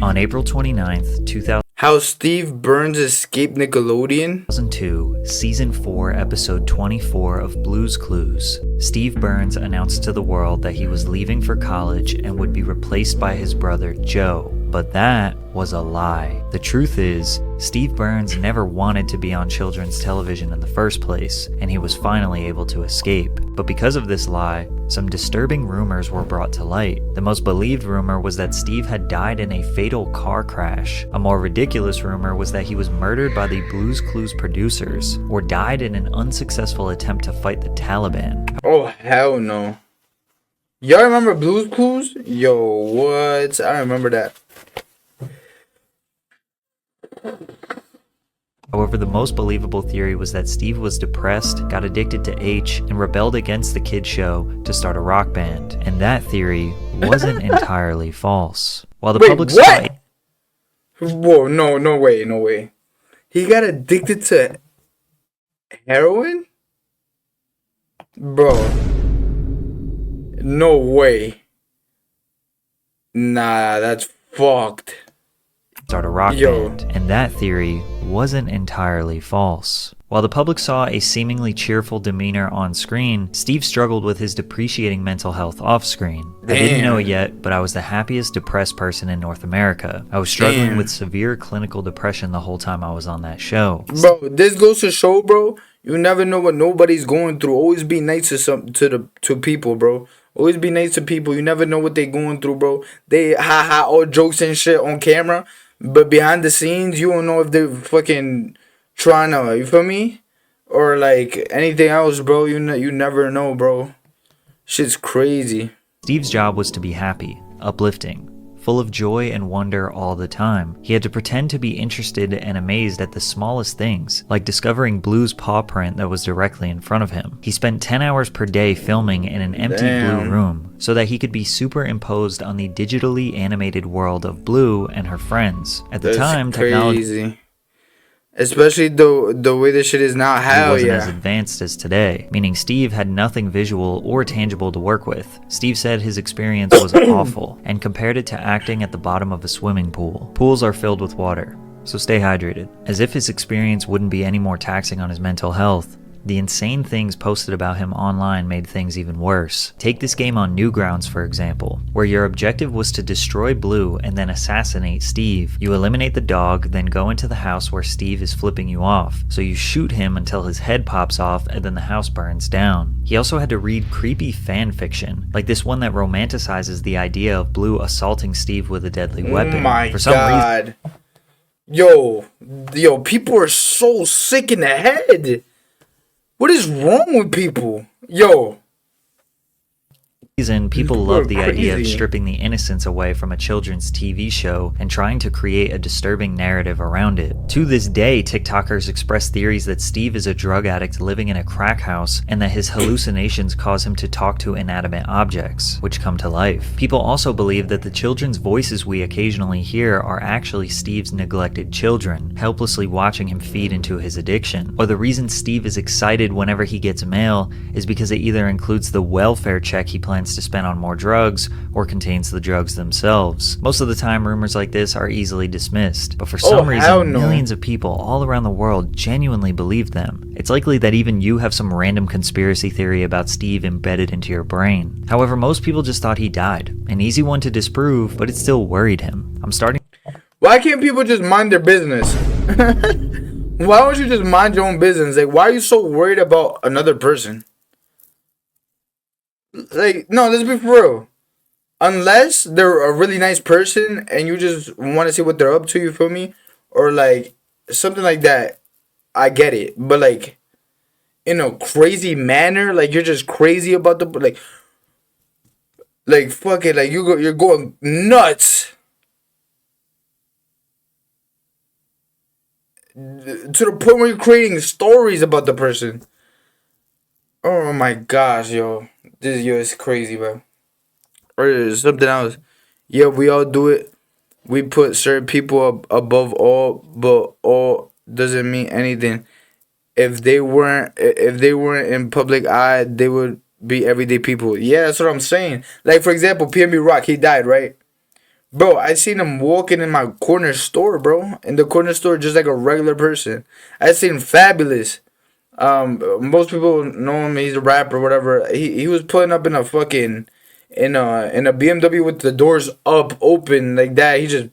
On April 29th, 2000. How Steve Burns escaped Nickelodeon? 2002, Season 4, Episode 24 of Blue's Clues, Steve Burns announced to the world that he was leaving for college and would be replaced by his brother Joe. But that was a lie. The truth is, Steve Burns never wanted to be on children's television in the first place, and he was finally able to escape. But because of this lie, some disturbing rumors were brought to light. The most believed rumor was that Steve had died in a fatal car crash. A more ridiculous rumor was that he was murdered by the Blue's Clues producers, or died in an unsuccessful attempt to fight the Taliban. Oh, hell no. Y'all remember Blue's Clues? Yo, what? I remember that. However, the most believable theory was that Steve was depressed, got addicted to H, and rebelled against the kid show to start a rock band. And that theory wasn't entirely false. While the public saw it. Whoa, no way. He got addicted to heroin? Bro. No way. Nah, that's fucked. Start a rock band, and that theory wasn't entirely false. While the public saw a seemingly cheerful demeanor on screen, Steve struggled with his depreciating mental health off screen. I didn't know it yet, but I was the happiest depressed person in North America. I was struggling with severe clinical depression the whole time I was on that show. Bro, this goes to show, bro, you never know what nobody's going through. Always be nice to people, bro. Always be nice to people. You never know what they going through, bro. They all jokes and shit on camera, but behind the scenes, you don't know if they're fucking trying to, you feel me? Or like anything else, bro. You never know, bro. Shit's crazy. Steve's job was to be happy, uplifting, full of joy and wonder all the time. He had to pretend to be interested and amazed at the smallest things, like discovering Blue's paw print that was directly in front of him. He spent 10 hours per day filming in an empty Blue room, so that he could be superimposed on the digitally animated world of Blue and her friends. At the time, technology... Especially the way this shit is now. Hell wasn't yeah. as advanced as today, meaning Steve had nothing visual or tangible to work with. Steve said his experience was awful and compared it to acting at the bottom of a swimming pool. Pools are filled with water, so stay hydrated. As if his experience wouldn't be any more taxing on his mental health, the insane things posted about him online made things even worse. Take this game on Newgrounds, for example, where your objective was to destroy Blue and then assassinate Steve. You eliminate the dog, then go into the house where Steve is flipping you off. So you shoot him until his head pops off and then the house burns down. He also had to read creepy fan fiction, like this one that romanticizes the idea of Blue assaulting Steve with a deadly weapon. Oh my for some God. Yo, people are so sick in the head. What is wrong with people? Yo. People love the idea of stripping the innocence away from a children's TV show and trying to create a disturbing narrative around it. To this day, TikTokers express theories that Steve is a drug addict living in a crack house and that his hallucinations cause him to talk to inanimate objects, which come to life. People also believe that the children's voices we occasionally hear are actually Steve's neglected children, helplessly watching him feed into his addiction. Or the reason Steve is excited whenever he gets mail is because it either includes the welfare check he plans to spend on more drugs or contains the drugs themselves. Most of the time, rumors like this are easily dismissed, but for some reason, millions of people all around the world genuinely believe them. It's likely that even you have some random conspiracy theory about Steve embedded into your brain. However, most people just thought he died. An easy one to disprove, but it still worried him. Why can't people just mind their business? Why don't you just mind your own business? Like, why are you so worried about another person? Like, no, let's be for real. Unless they're a really nice person and you just want to see what they're up to, you feel me? Or like something like that, I get it. But like in a crazy manner, like you're just crazy about the like fuck it, like you're going nuts to the point where you're creating stories about the person. Oh my gosh, yo. It's crazy, bro. Or something else. Yeah, we all do it. We put certain people above all, but all doesn't mean anything. If they weren't in public eye, they would be everyday people. Yeah, that's what I'm saying. Like, for example, PNB Rock, he died, right? Bro, I seen him walking in my corner store, bro. In the corner store, just like a regular person. I seen Fabulous. Most people know him. He's a rapper, whatever. He was pulling up in a fucking in a BMW with the doors up, open like that. He just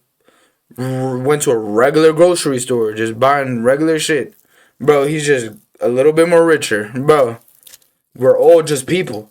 went to a regular grocery store, just buying regular shit. Bro, he's just a little bit more richer, bro. We're all just people.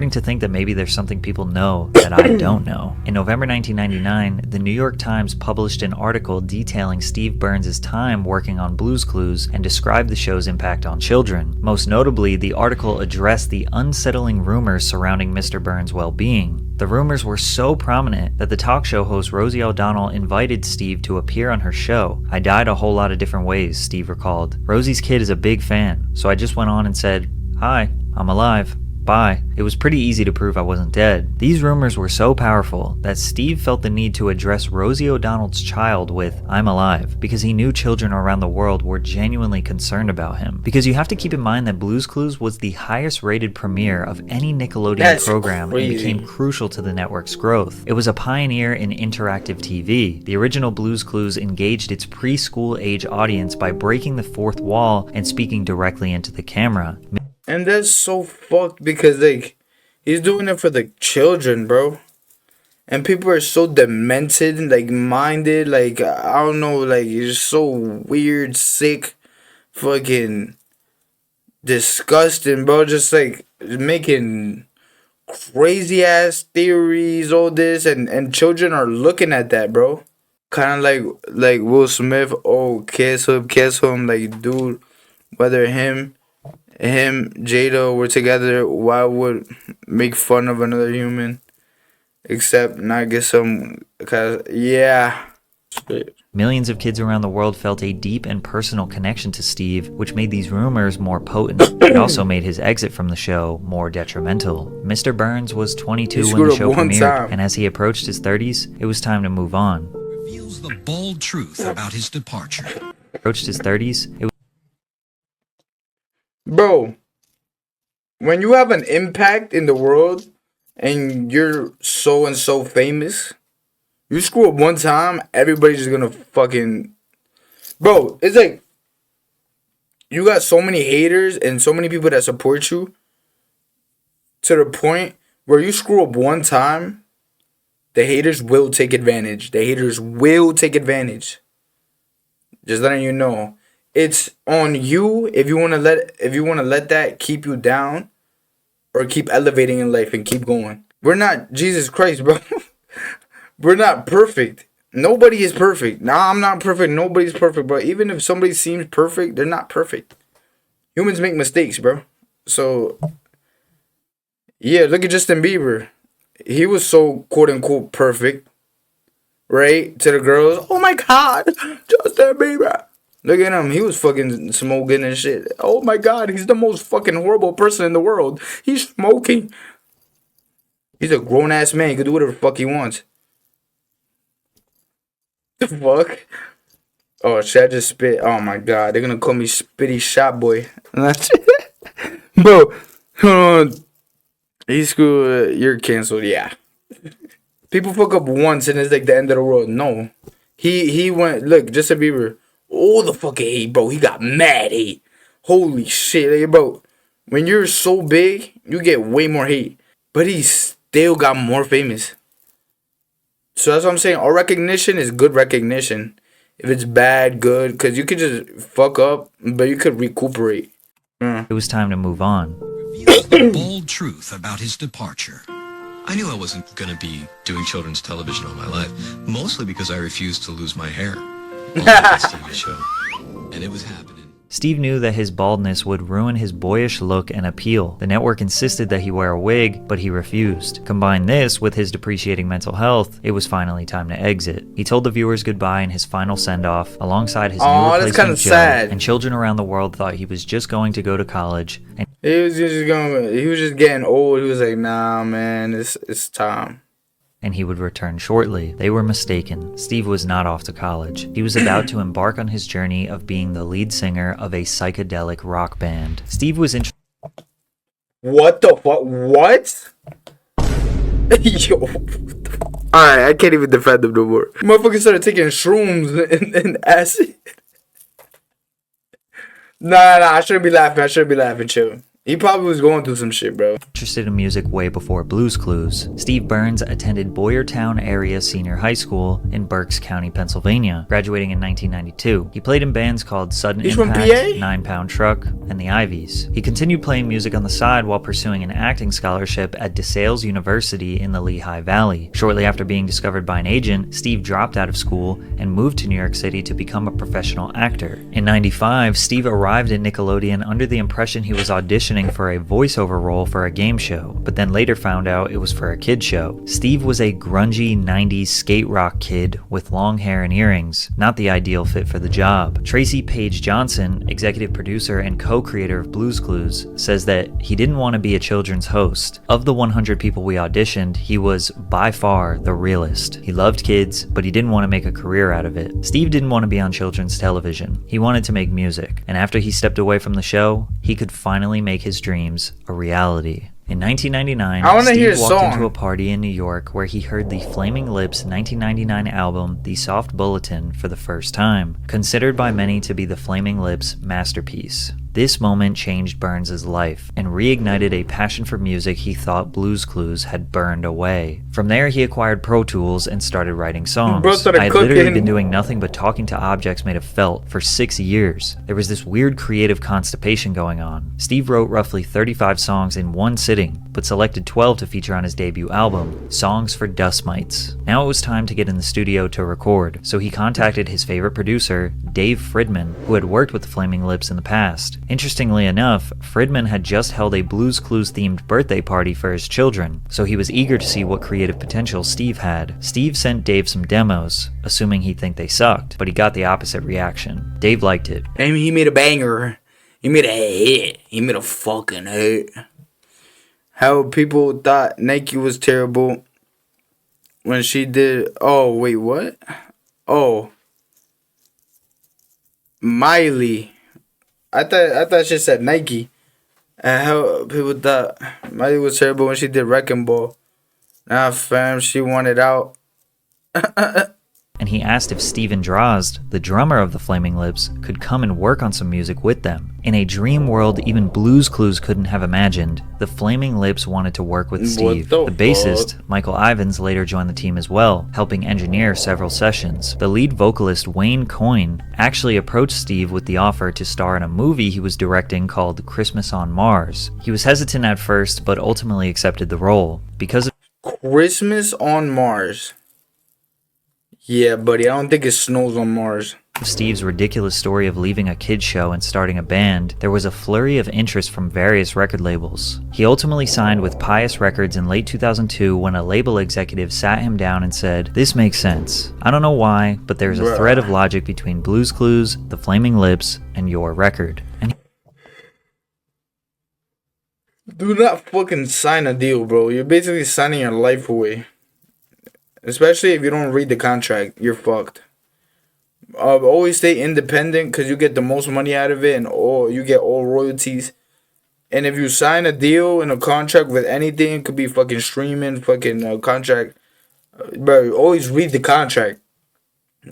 To think that maybe there's something people know that I don't know. In November 1999, the New York Times published an article detailing Steve Burns' time working on Blue's Clues and described the show's impact on children. Most notably, the article addressed the unsettling rumors surrounding Mr. Burns' well-being. The rumors were so prominent that the talk show host Rosie O'Donnell invited Steve to appear on her show. "I died a whole lot of different ways," Steve recalled. "Rosie's kid is a big fan, so I just went on and said, 'Hi, I'm alive. Bye.' It was pretty easy to prove I wasn't dead." These rumors were so powerful that Steve felt the need to address Rosie O'Donnell's child with "I'm alive" because he knew children around the world were genuinely concerned about him. Because you have to keep in mind that Blue's Clues was the highest rated premiere of any Nickelodeon program and became crucial to the network's growth. It was a pioneer in interactive TV. The original Blue's Clues engaged its preschool age audience by breaking the fourth wall and speaking directly into the camera. And that's so fucked because, like, he's doing it for the children, bro. And people are so demented, like, minded, like, I don't know, like, you're so weird, sick, fucking disgusting, bro. Just, like, making crazy ass theories, all this, and children are looking at that, bro. Kind of like Will Smith, oh, kiss him, like, dude, whether him, Jada were together, why would make fun of another human? Except not get some, cause yeah. Millions of kids around the world felt a deep and personal connection to Steve, which made these rumors more potent. It also made his exit from the show more detrimental. Mr. Burns was 22 when the show premiered, and as he approached his 30s, it was time to move on. Reveals the bold truth about his departure. Approached his 30s, it was Bro, when you have an impact in the world and you're so and so famous, you screw up one time, everybody's just gonna fucking... Bro, it's like you got so many haters and so many people that support you to the point where you screw up one time, the haters will take advantage. The haters will take advantage. Just letting you know. It's on you if you wanna let that keep you down or keep elevating in life and keep going. We're not Jesus Christ, bro. We're not perfect. Nobody is perfect. Nah, I'm not perfect. Nobody's perfect, bro. Even if somebody seems perfect, they're not perfect. Humans make mistakes, bro. So yeah, look at Justin Bieber. He was so quote unquote perfect, right? To the girls, oh my God, Justin Bieber. Look at him. He was fucking smoking and shit. Oh my God, he's the most fucking horrible person in the world. He's smoking. He's a grown ass man. He can do whatever the fuck he wants. The fuck? Oh, shit, I just spit. Oh my God, they're gonna call me Spitty Shot Boy. Bro, hold on. He's cool. You're canceled. Yeah. People fuck up once and it's like the end of the world. No. He went. Look, Justin Bieber. All the fucking hate, bro. He got mad hate. Holy shit, like, bro. When you're so big, you get way more hate. But he still got more famous. So that's what I'm saying. All recognition is good recognition. If it's bad, good. Because you could just fuck up, but you could recuperate. It was time to move on. Reveals the bold truth about his departure. I knew I wasn't going to be doing children's television all my life. Mostly because I refused to lose my hair. TV show, and it was happening. Steve knew that his baldness would ruin his boyish look and appeal. The network insisted that he wear a wig, but he refused. Combine this with his depreciating mental health, it was finally time to exit. He told the viewers goodbye in his final send-off, alongside his new replacement Joe, and children around the world thought he was just going to go to college. And he was just getting old. He was like, nah, man, it's time. And he would return shortly. They were mistaken. Steve was not off to college. He was about to embark on his journey of being the lead singer of a psychedelic rock band. Steve was in... What the fuck? What? Yo. Alright, I can't even defend him no more. Motherfucker started taking shrooms and acid. Nah, I shouldn't be laughing, chill. He probably was going through some shit, bro. Interested in music way before Blue's Clues, Steve Burns attended Boyertown Area Senior High School in Berks County, Pennsylvania, graduating in 1992. He played in bands called Sudden He's from Impact, PA? 9 Pound Truck, and the Ivies. He continued playing music on the side while pursuing an acting scholarship at DeSales University in the Lehigh Valley. Shortly after being discovered by an agent, Steve dropped out of school and moved to New York City to become a professional actor. In '95, Steve arrived at Nickelodeon under the impression he was auditioning for a voiceover role for a game show, but then later found out it was for a kid show. Steve was a grungy 90s skate rock kid with long hair and earrings, not the ideal fit for the job. Tracy Page Johnson, executive producer and co-creator of Blue's Clues, says that he didn't want to be a children's host. Of the 100 people we auditioned, he was by far the realest. He loved kids, but he didn't want to make a career out of it. Steve didn't want to be on children's television. He wanted to make music, and after he stepped away from the show, he could finally make his dreams a reality. In 1999, Steve walked into a party in New York where he heard the Flaming Lips' 1999 album, The Soft Bulletin, for the first time, considered by many to be the Flaming Lips' masterpiece. This moment changed Burns' life and reignited a passion for music he thought Blue's Clues had burned away. From there, he acquired Pro Tools and started writing songs. I had literally been doing nothing but talking to objects made of felt for 6 years. There was this weird creative constipation going on. Steve wrote roughly 35 songs in one sitting, but selected 12 to feature on his debut album, Songs for Dust Mites. Now it was time to get in the studio to record, so he contacted his favorite producer, Dave Fridman, who had worked with the Flaming Lips in the past. Interestingly enough, Fridman had just held a Blue's Clues themed birthday party for his children, so he was eager to see what creative potential Steve had. Steve sent Dave some demos, assuming he'd think they sucked, but he got the opposite reaction. Dave liked it. I mean, he made a banger. He made a hit. He made a fucking hit. How people thought Nike was terrible when she did... Oh, wait, what? Oh. Miley. I thought she said Nike. And how people thought Miley was terrible when she did Wrecking Ball. Nah, fam, she wanted out. And he asked if Steven Drozd, the drummer of the Flaming Lips, could come and work on some music with them. In a dream world even Blue's Clues couldn't have imagined, the Flaming Lips wanted to work with Steve. The bassist, Michael Ivins, later joined the team as well, helping engineer several sessions. The lead vocalist, Wayne Coyne, actually approached Steve with the offer to star in a movie he was directing called Christmas on Mars. He was hesitant at first, but ultimately accepted the role. Because of Christmas on Mars. Yeah, buddy, I don't think it snows on Mars. Steve's ridiculous story of leaving a kids show and starting a band, there was a flurry of interest from various record labels. He ultimately signed with Pius Records in late 2002 when a label executive sat him down and said, "This makes sense. I don't know why, but there's a thread of logic between Blue's Clues, the Flaming Lips, and your record." And do not fucking sign a deal, bro. You're basically signing your life away. Especially if you don't read the contract, you're fucked. Always stay independent because you get the most money out of it and you get all royalties. And if you sign a deal and a contract with anything, it could be fucking streaming, fucking contract. Bro, always read the contract.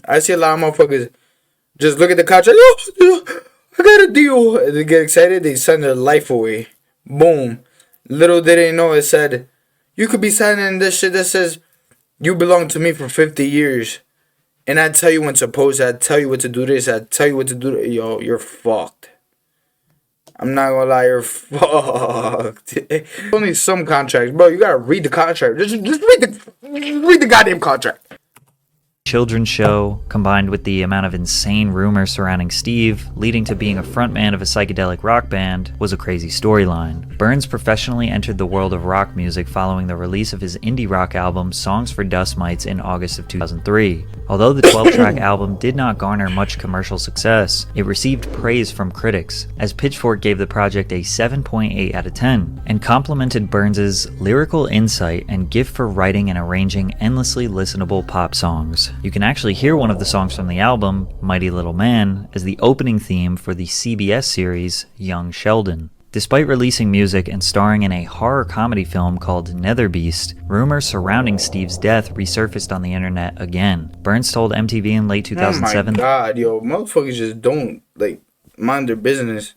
I see a lot of motherfuckers just look at the contract. Oh, I got a deal. And they get excited, they sign their life away. Boom. Little did they know it said, you could be signing this shit that says, you belong to me for 50 years. And I tell you when to post, I tell you what to do this, I tell you what to do that. Yo, you're fucked. I'm not gonna lie, you're fucked. Only some contracts. Bro, you gotta read the contract. Just read the goddamn contract. Children's show, combined with the amount of insane rumors surrounding Steve, leading to being a frontman of a psychedelic rock band, was a crazy storyline. Burns professionally entered the world of rock music following the release of his indie rock album Songs for Dust Mites in August of 2003. Although the 12-track album did not garner much commercial success, it received praise from critics, as Pitchfork gave the project a 7.8 out of 10, and complimented Burns' lyrical insight and gift for writing and arranging endlessly listenable pop songs. You can actually hear one of the songs from the album, Mighty Little Man, as the opening theme for the CBS series Young Sheldon. Despite releasing music and starring in a horror comedy film called Netherbeast, rumors surrounding Steve's death resurfaced on the internet again. Burns told MTV in late 2007 Oh my god, yo, motherfuckers just don't, like, mind their business.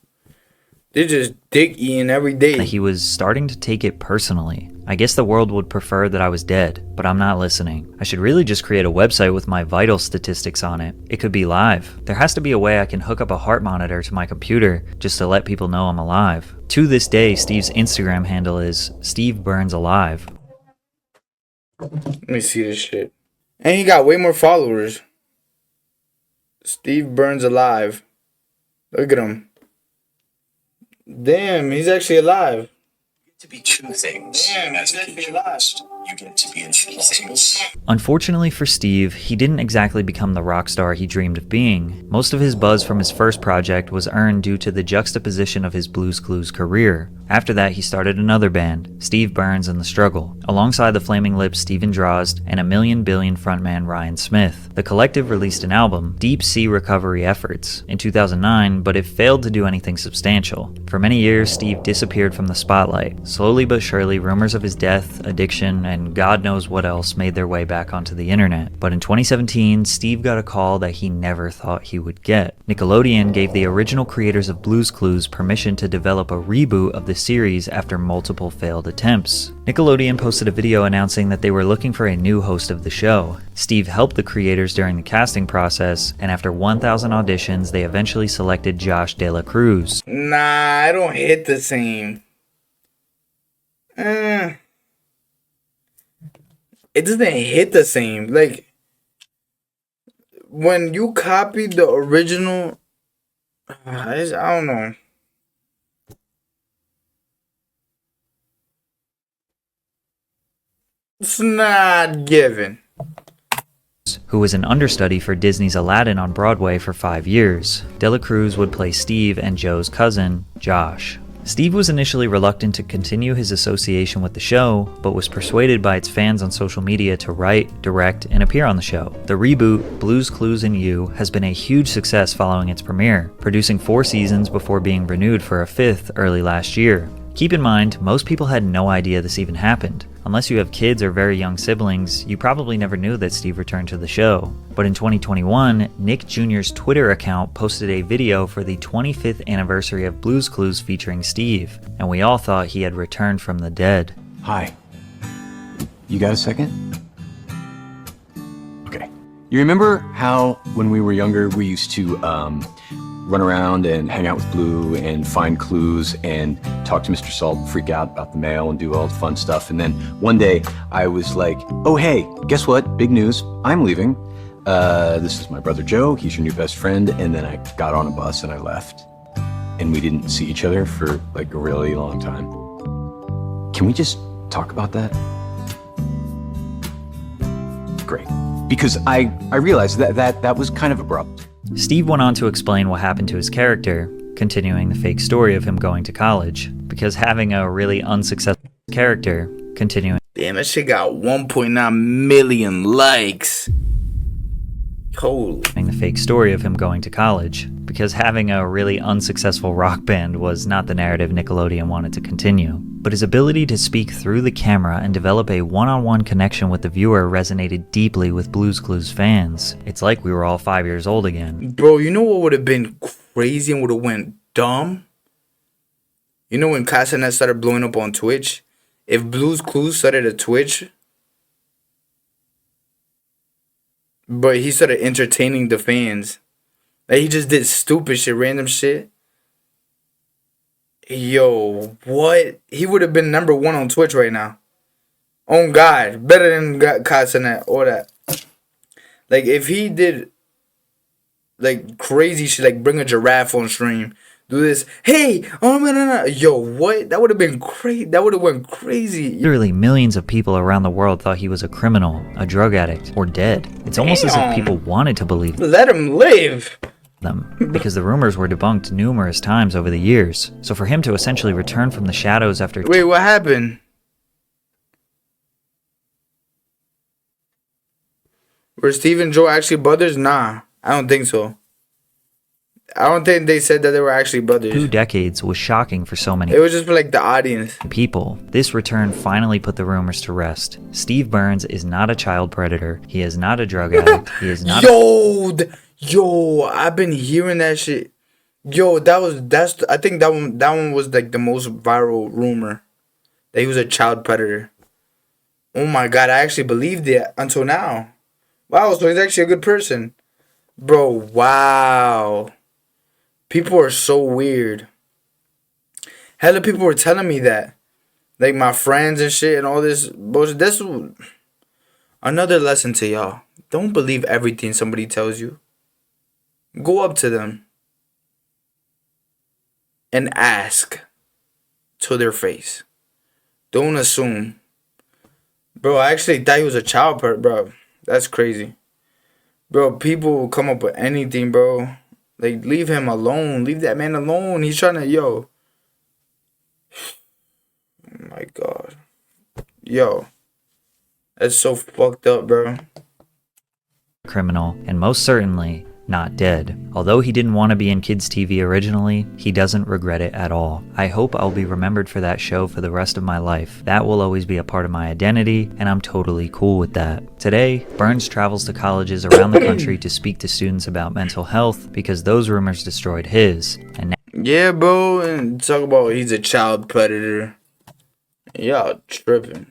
They're just dick eating every day. that he was starting to take it personally. I guess the world would prefer that I was dead, but I'm not listening. I should really just create a website with my vital statistics on it. It could be live. There has to be a way I can hook up a heart monitor to my computer just to let people know I'm alive. To this day, Steve's Instagram handle is Steve Burns Alive. Let me see this shit. And he got way more followers. Steve Burns Alive. Look at him. Damn, he's actually alive. To be two things. Damn, As he's a actually kid, alive. you get to be in two things. Unfortunately for Steve, he didn't exactly become the rock star he dreamed of being. Most of his buzz from his first project was earned due to the juxtaposition of his Blues Clues career. After that, he started another band, Steve Burns and the Struggle, alongside the Flaming Lips Steven Drozd and A Million Billion frontman Ryan Smith. The collective released an album, Deep Sea Recovery Efforts, in 2009, but it failed to do anything substantial. For many years, Steve disappeared from the spotlight. Slowly but surely, rumors of his death, addiction, and God knows what else made their way back onto the internet. But in 2017, Steve got a call that he never thought he would get. Nickelodeon gave the original creators of Blues Clues permission to develop a reboot of the series after multiple failed attempts. Nickelodeon posted a video announcing that they were looking for a new host of the show. Steve helped the creators during the casting process, and after 1,000 auditions, they eventually selected Josh De La Cruz. Nah, I don't hit the same. It doesn't hit the same. Like, when you copy the original, I don't know. It's not given. Who was an understudy for Disney's Aladdin on Broadway for 5 years. De La Cruz would play Steve and Joe's cousin, Josh. Steve was initially reluctant to continue his association with the show, but was persuaded by its fans on social media to write, direct, and appear on the show. The reboot, Blues Clues and You, has been a huge success following its premiere, producing 4 seasons before being renewed for a 5th early last year. Keep in mind, most people had no idea this even happened. Unless you have kids or very young siblings, you probably never knew that Steve returned to the show. But in 2021, Nick Jr.'s Twitter account posted a video for the 25th anniversary of Blues Clues featuring Steve, and we all thought he had returned from the dead. Hi. You got a second? Okay. You remember how when we were younger we used to run around and hang out with Blue and find clues and talk to Mr. Salt and freak out about the mail and do all the fun stuff? And then one day I was like, oh hey, guess what? Big news. I'm leaving. This is my brother Joe. He's your new best friend. And then I got on a bus and I left. And we didn't see each other for like a really long time. Can we just talk about that? Great. Because I realized that was kind of abrupt. Steve went on to explain what happened to his character, continuing the fake story of him going to college, because having a really unsuccessful character, continuing Damn, that shit got 1.9 million likes. Holy. the fake story of him going to college, because having a really unsuccessful rock band was not the narrative Nickelodeon wanted to continue. But his ability to speak through the camera and develop a one-on-one connection with the viewer resonated deeply with Blues Clues fans. It's like we were all 5 years old again. Bro, you know what would have been crazy and would have went dumb? You know when Castanet started blowing up on Twitch? If Blues Clues started a Twitch, but he started entertaining the fans. Like, he just did stupid shit, random shit. Yo, what? He would have been number 1 on Twitch right now. Oh God, better than Castanet or that. Like, if he did like crazy shit, like bring a giraffe on stream, do this, hey, oh no, yo, what? That would have been crazy. That would have went crazy. Literally millions of people around the world thought he was a criminal, a drug addict, or dead. It's almost as if people wanted to believe Let him live. them, because the rumors were debunked numerous times over the years. So for him to essentially return from the shadows after Wait, what happened? Were Steve and Joe actually brothers? Nah, I don't think so. I don't think they said that they were actually 2 brothers. decades was shocking for so many It was just for like the audience. people. This return finally put the rumors to rest. Steve Burns is not a child predator. He is not a drug addict. He is not Yo, I've been hearing that shit. Yo, I think that one was like the most viral rumor. That he was a child predator. Oh my god, I actually believed it until now. Wow, so he's actually a good person. Bro, wow. People are so weird. Hella people were telling me that. Like my friends and shit and all this bullshit. This another lesson to y'all. Don't believe everything somebody tells you. Go up to them and ask to their face. Don't assume. Bro, I actually thought he was a child bro. That's crazy. Bro, people will come up with anything, bro. Like, leave him alone. Leave that man alone. He's trying to, yo. Oh my God. Yo. That's so fucked up, bro. criminal, and most certainly not dead. Although he didn't want to be in kids' TV originally, he doesn't regret it at all. I hope I'll be remembered for that show for the rest of my life. That will always be a part of my identity, and I'm totally cool with that. Today, Burns travels to colleges around the country to speak to students about mental health because those rumors destroyed his. And yeah, bro, and talk about he's a child predator. Y'all tripping.